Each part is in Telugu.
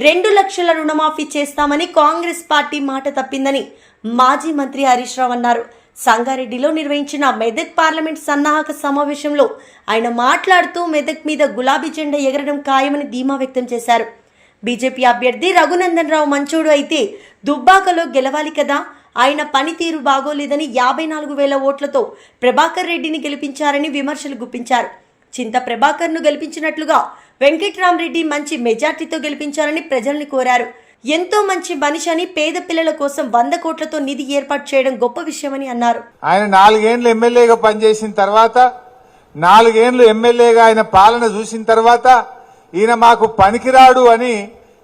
2 లక్షల రుణమాఫీ చేస్తామని కాంగ్రెస్ పార్టీ మాట తప్పిందని మాజీ మంత్రి హరీష్ రావు అన్నారు. సంగారెడ్డిలో నిర్వహించిన మెదక్ పార్లమెంట్ సన్నాహక సమావేశంలో ఆయన మాట్లాడుతూ మెదక్ మీద గులాబీ జెండా ఎగరడం ఖాయమని ధీమా వ్యక్తం చేశారు. బీజేపీ అభ్యర్థి రఘునందన్ రావు మంచోడు అయితే దుబ్బాకలో గెలవాలి కదా, ఆయన పనితీరు బాగోలేదని 54,000 ఓట్లతో ప్రభాకర్ రెడ్డిని గెలిపించారని విమర్శలు గుప్పించారు. చింత ప్రభాకర్ను గెలిపించినట్లుగా వెంకట్రామరెడ్డి మంచి మెజార్టీతో గెలిపించాలని ప్రజల్ని కోరారు. ఎంతో మంచి మనిషి అని పేద పిల్లల కోసం 100 కోట్లతో నిధి ఏర్పాటు చేయడం గొప్ప విషయమని అన్నారు. ఆయన 4 ఏళ్లు ఎమ్మెల్యేగా పనిచేసిన తర్వాత 4 ఏళ్లు ఎమ్మెల్యేగా ఆయన పాలన చూసిన తర్వాత ఈయన మాకు పనికిరాడు అని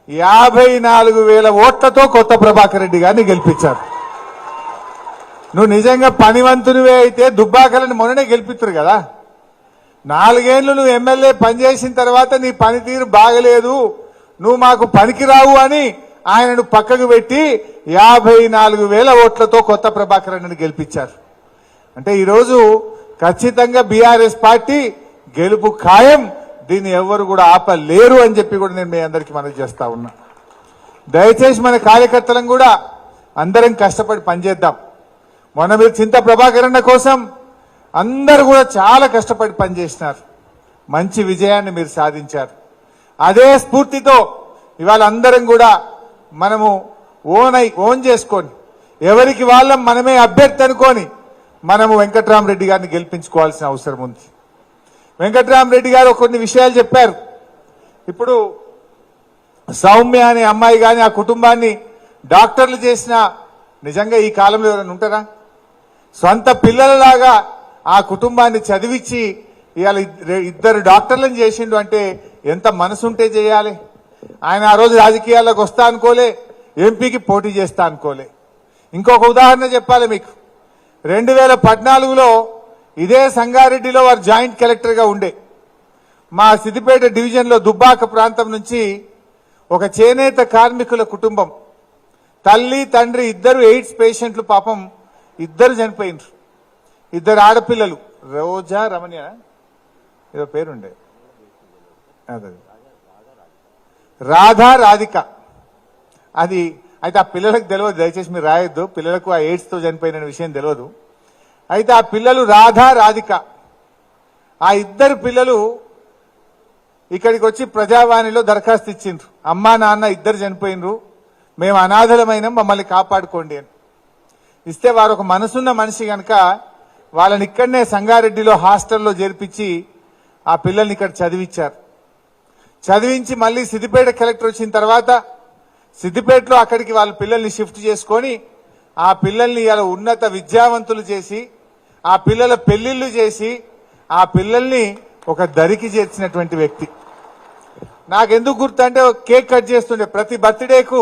54,000 ఓట్లతో కొత్త ప్రభాకర్ రెడ్డి గారిని గెలిపించారు. నువ్వు నిజంగా పనివంతునివే అయితే దుబ్బాకలని మొన్ననే గెలిపిస్తారు కదా. 4 ఏళ్లు నువ్వు ఎమ్మెల్యే పనిచేసిన తర్వాత నీ పనితీరు బాగలేదు, నువ్వు మాకు పనికిరావు అని ఆయనను పక్కకు పెట్టి 54,000 ఓట్లతో కొత్త ప్రభాకర్ రెడ్డిని గెలిపించారు. అంటే ఈరోజు ఖచ్చితంగా బీఆర్ఎస్ పార్టీ గెలుపు ఖాయం, దీన్ని ఎవరు కూడా ఆపలేరు అని చెప్పి కూడా నేను మీ అందరికీ మనవి చేస్తా ఉన్నా. దయచేసి మన కార్యకర్తలను కూడా అందరం కష్టపడి పనిచేద్దాం. మొన్న మీరు చింత ప్రభాకర్ అన్న కోసం అందరూ కూడా చాలా కష్టపడి పనిచేసినారు, మంచి విజయాన్ని మీరు సాధించారు. అదే స్ఫూర్తితో ఇవాళ అందరం కూడా మనము ఓన్ చేసుకొని ఎవరికి వాళ్ళం మనమే అభ్యర్థి అనుకొని మనము వెంకట్రామరెడ్డి గారిని గెలిపించుకోవాల్సిన అవసరం ఉంది. వెంకట్రామరెడ్డి గారు కొన్ని విషయాలు చెప్పారు. ఇప్పుడు సౌమ్య అనే అమ్మాయి కానీ ఆ కుటుంబాన్ని డాక్టర్లు చేసిన నిజంగా ఈ కాలంలో ఎవరైనా ఉంటారా? సొంత పిల్లలలాగా ఆ కుటుంబాన్ని చదివించి ఇవాళ 2 డాక్టర్లను చేసిండు అంటే ఎంత మనసుంటే చేయాలి. ఆయన ఆ రోజు రాజకీయాల్లోకి వస్తా అనుకోలే, ఎంపీకి పోటీ చేస్తా అనుకోలే. ఇంకొక ఉదాహరణ చెప్పాలి మీకు. 2014లో ఇదే సంగారెడ్డిలో వారు జాయింట్ కలెక్టర్గా ఉండే మా సిద్దిపేట డివిజన్లో దుబ్బాక ప్రాంతం నుంచి ఒక చేనేత కార్మికుల కుటుంబం, తల్లి తండ్రి 2 ఎయిడ్స్ పేషెంట్లు, పాపం 2 చనిపోయినారు. 2 ఆడపిల్లలు, రోజా రమణ్య ఏదో పేరుండే, రాధా రాధిక. అది అయితే ఆ పిల్లలకు తెలియదు, దయచేసి మీరు రాయొద్దు, పిల్లలకు ఆ ఎయిడ్స్తో చనిపోయిన విషయం తెలియదు. అయితే ఆ పిల్లలు రాధా రాధిక, ఆ 2 పిల్లలు ఇక్కడికి వచ్చి ప్రజావాణిలో దరఖాస్తు ఇచ్చిండ్రు. అమ్మా నాన్న 2 చనిపోయినరు, మేము అనాథలమైన మమ్మల్ని కాపాడుకోండి అని ఇస్తే, వారు ఒక మనసున్న మనిషి కనుక వాళ్ళని ఇక్కడనే సంగారెడ్డిలో హాస్టల్లో చేర్పించి ఆ పిల్లల్ని ఇక్కడ చదివించారు. చదివించి మళ్ళీ సిద్దిపేట కలెక్టర్ వచ్చిన తర్వాత సిద్దిపేటలో అక్కడికి వాళ్ళ పిల్లల్ని షిఫ్ట్ చేసుకొని ఆ పిల్లల్ని ఇలా ఉన్నత విద్యావంతులు చేసి ఆ పిల్లల పెళ్లిళ్లు చేసి ఆ పిల్లల్ని ఒక దరికి చేర్చినటువంటి వ్యక్తి. నాకెందుకు గుర్తు అంటే, కేక్ కట్ చేస్తుండే ప్రతి బర్త్డేకు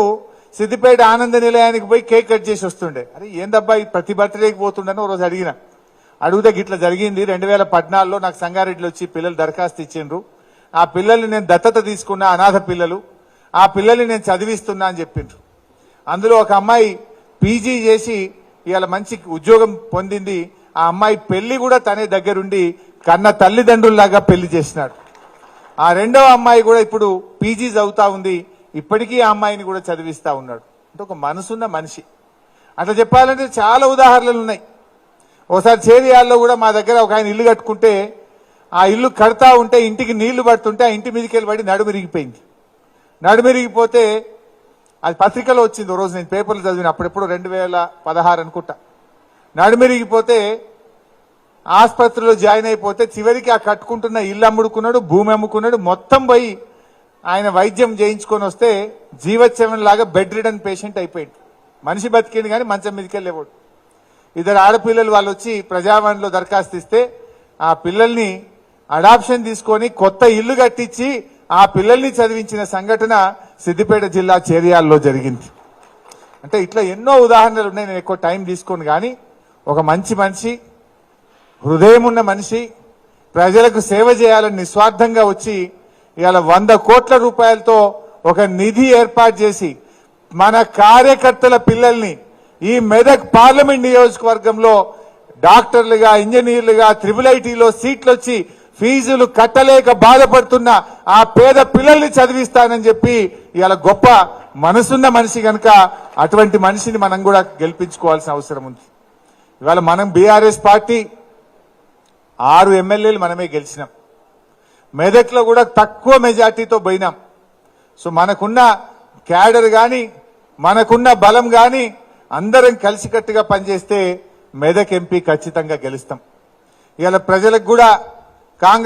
సిద్దిపేట ఆనంద నిలయానికి పోయి కేక్ కట్ చేసి వస్తుండే. అరే ఏందబ్బా ప్రతి బర్త్డేకి పోతుండని ఓ రోజు అడిగితే గిట్లా జరిగింది. 2014లో నాకు సంగారెడ్డిలో వచ్చి పిల్లలు దరఖాస్తు ఇచ్చిండ్రు, ఆ పిల్లల్ని నేను దత్తత తీసుకున్నా, అనాథ పిల్లలు, ఆ పిల్లల్ని నేను చదివిస్తున్నా అని చెప్పిండ్రు. అందులో ఒక అమ్మాయి పీజీ చేసి ఇవాళ మంచి ఉద్యోగం పొందింది. ఆ అమ్మాయి పెళ్లి కూడా తనే దగ్గరుండి కన్న తల్లిదండ్రుల్లాగా పెళ్లి చేసినాడు. ఆ 2వ అమ్మాయి కూడా ఇప్పుడు పీజీ చదువుతా ఉంది, ఇప్పటికీ ఆ అమ్మాయిని కూడా చదివిస్తా ఉన్నాడు. అంటే ఒక మనసున్న మనిషి. అట్లా చెప్పాలంటే చాలా ఉదాహరణలు ఉన్నాయి. ఒకసారి చేరియాల్లో కూడా మా దగ్గర ఒక ఆయన ఇల్లు కట్టుకుంటే ఆ ఇల్లు కడతా ఉంటే ఇంటికి నీళ్లు పడుతుంటే ఆ ఇంటి మీదకి వెళ్ళి పడి నడుమిరిగిపోయింది. నడుమిరిగిపోతే అది పత్రికలో వచ్చింది. ఓ రోజు నేను పేపర్లు చదివిన, అప్పుడెప్పుడు 2016 అనుకుంటా. నడుమిరిగిపోతే ఆసుపత్రిలో జాయిన్ అయిపోతే చివరికి ఆ కట్టుకుంటున్న ఇల్లు అమ్ముడుకున్నాడు, భూమి అమ్ముకున్నాడు, మొత్తం పోయి ఆయన వైద్యం చేయించుకొని వస్తే జీవోత్సవం లాగా బెడ్ రిడన్ పేషెంట్ అయిపోయింది. మనిషి బతికింది కానీ మంచం మీదకి వెళ్ళేవాడు. 2 ఆడపిల్లలు వాళ్ళు వచ్చి ప్రజావాణిలో దరఖాస్తు ఇస్తే ఆ పిల్లల్ని అడాప్షన్ తీసుకొని కొత్త ఇల్లు కట్టించి ఆ పిల్లల్ని చదివించిన సంఘటన సిద్దిపేట జిల్లా చేరియాల్లో జరిగింది. అంటే ఇట్లా ఎన్నో ఉదాహరణలు ఉన్నాయి. నేను ఎక్కువ టైం తీసుకోను కానీ ఒక మంచి మనిషి, హృదయం ఉన్న మనిషి, ప్రజలకు సేవ చేయాలని నిస్వార్థంగా వచ్చి ఇవాళ 100 కోట్ల రూపాయలతో ఒక నిధి ఏర్పాటు చేసి మన కార్యకర్తల పిల్లల్ని ఈ మెదక్ పార్లమెంట్ నియోజకవర్గంలో డాక్టర్లుగా, ఇంజనీర్లుగా, IIITలో సీట్లు వచ్చి ఫీజులు కట్టలేక బాధపడుతున్న ఆ పేద పిల్లల్ని చదివిస్తానని చెప్పి ఇవాళ గొప్ప మనసున్న మనిషి గనక అటువంటి మనిషిని మనం కూడా గెలిపించుకోవాల్సిన అవసరం ఉంది. ఇవాళ మనం బీఆర్ఎస్ పార్టీ 6 ఎమ్మెల్యేలు మనమే గెలిచినాం. మెదక్లో కూడా తక్కువ మెజార్టీతో పోయినాం. సో మనకున్న క్యాడర్ గాని మనకున్న బలం గాని అందరం కలిసికట్టుగా పనిచేస్తే మెదక్ ఎంపీ ఖచ్చితంగా గెలుస్తాం. ఇవాళ ప్రజలకు కూడా కాంగ్రెస్